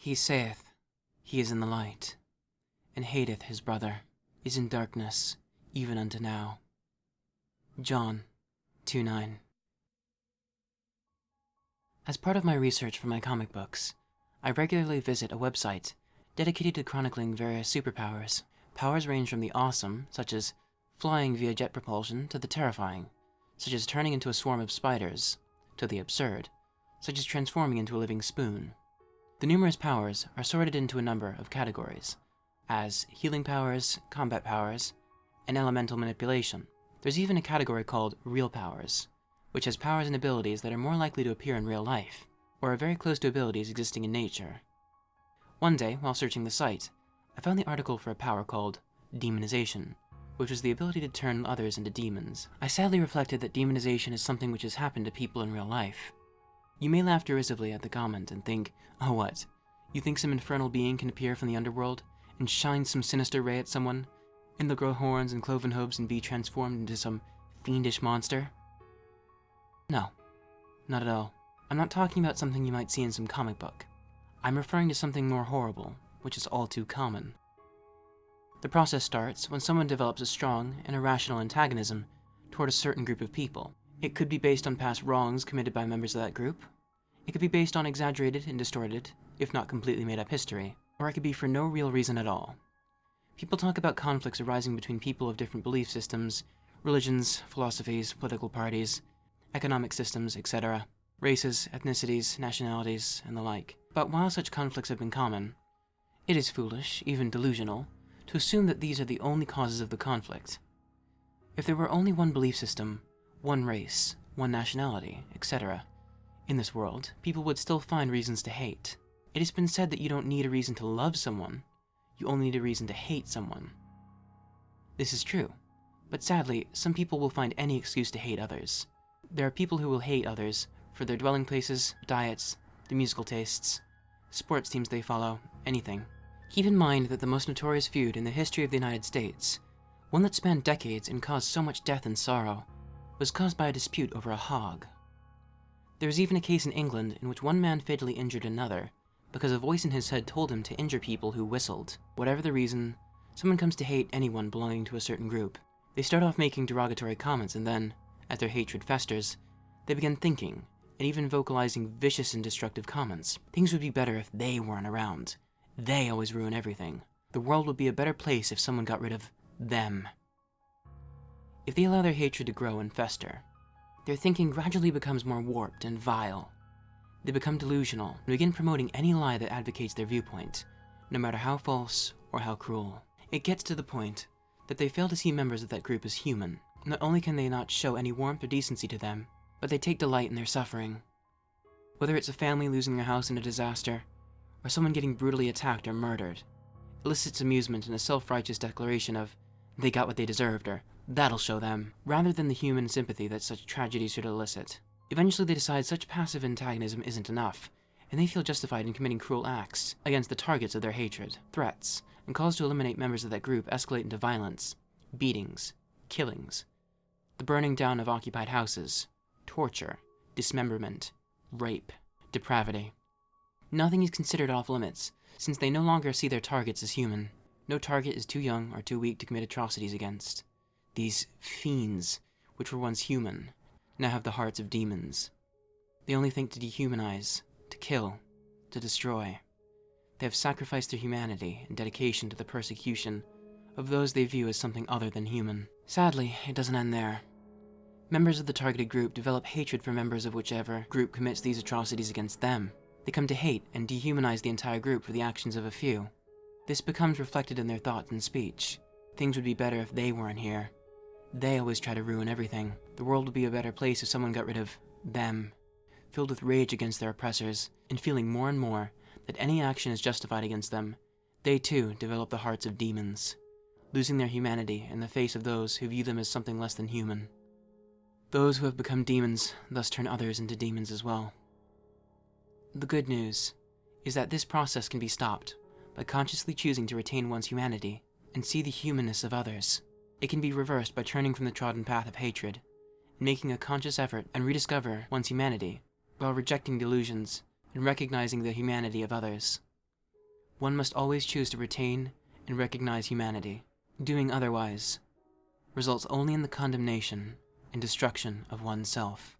He saith, he is in the light, and hateth his brother, is in darkness, even unto now. John 2:9. As part of my research for my comic books, I regularly visit a website dedicated to chronicling various superpowers. Powers range from the awesome, such as flying via jet propulsion, to the terrifying, such as turning into a swarm of spiders, to the absurd, such as transforming into a living spoon. The numerous powers are sorted into a number of categories, as healing powers, combat powers, and elemental manipulation. There's even a category called real powers, which has powers and abilities that are more likely to appear in real life, or are very close to abilities existing in nature. One day, while searching the site, I found the article for a power called demonization, which was the ability to turn others into demons. I sadly reflected that demonization is something which has happened to people in real life. You may laugh derisively at the comment and think, oh what, you think some infernal being can appear from the underworld and shine some sinister ray at someone, and they'll grow horns and cloven hooves and be transformed into some fiendish monster? No, not at all. I'm not talking about something you might see in some comic book. I'm referring to something more horrible, which is all too common. The process starts when someone develops a strong and irrational antagonism toward a certain group of people. It could be based on past wrongs committed by members of that group. It could be based on exaggerated and distorted, if not completely made up history, or it could be for no real reason at all. People talk about conflicts arising between people of different belief systems, religions, philosophies, political parties, economic systems, etc., races, ethnicities, nationalities, and the like. But while such conflicts have been common, it is foolish, even delusional, to assume that these are the only causes of the conflict. If there were only one belief system, one race, one nationality, etc., in this world, people would still find reasons to hate. It has been said that you don't need a reason to love someone, you only need a reason to hate someone. This is true, but sadly, some people will find any excuse to hate others. There are people who will hate others for their dwelling places, diets, their musical tastes, sports teams they follow, anything. Keep in mind that the most notorious feud in the history of the United States, one that spanned decades and caused so much death and sorrow, was caused by a dispute over a hog. There was even a case in England in which one man fatally injured another because a voice in his head told him to injure people who whistled. Whatever the reason, someone comes to hate anyone belonging to a certain group. They start off making derogatory comments and then, as their hatred festers, they begin thinking and even vocalizing vicious and destructive comments. Things would be better if they weren't around. They always ruin everything. The world would be a better place if someone got rid of them. If they allow their hatred to grow and fester, their thinking gradually becomes more warped and vile. They become delusional and begin promoting any lie that advocates their viewpoint, no matter how false or how cruel. It gets to the point that they fail to see members of that group as human. Not only can they not show any warmth or decency to them, but they take delight in their suffering. Whether it's a family losing their house in a disaster, or someone getting brutally attacked or murdered, elicits amusement in a self-righteous declaration of, they got what they deserved, or that'll show them, rather than the human sympathy that such tragedies should elicit. Eventually they decide such passive antagonism isn't enough, and they feel justified in committing cruel acts against the targets of their hatred. Threats, and calls to eliminate members of that group escalate into violence, beatings, killings, the burning down of occupied houses, torture, dismemberment, rape, depravity. Nothing is considered off limits, since they no longer see their targets as human. No target is too young or too weak to commit atrocities against. These fiends, which were once human, now have the hearts of demons. They only think to dehumanize, to kill, to destroy. They have sacrificed their humanity and dedication to the persecution of those they view as something other than human. Sadly, it doesn't end there. Members of the targeted group develop hatred for members of whichever group commits these atrocities against them. They come to hate and dehumanize the entire group for the actions of a few. This becomes reflected in their thoughts and speech. Things would be better if they weren't here. They always try to ruin everything. The world would be a better place if someone got rid of them. Filled with rage against their oppressors, and feeling more and more that any action is justified against them, they too develop the hearts of demons, losing their humanity in the face of those who view them as something less than human. Those who have become demons thus turn others into demons as well. The good news is that this process can be stopped by consciously choosing to retain one's humanity and see the humanness of others. It can be reversed by turning from the trodden path of hatred and making a conscious effort and rediscover one's humanity while rejecting delusions and recognizing the humanity of others. one must always choose to retain and recognize humanity. Doing otherwise results only in the condemnation and destruction of oneself.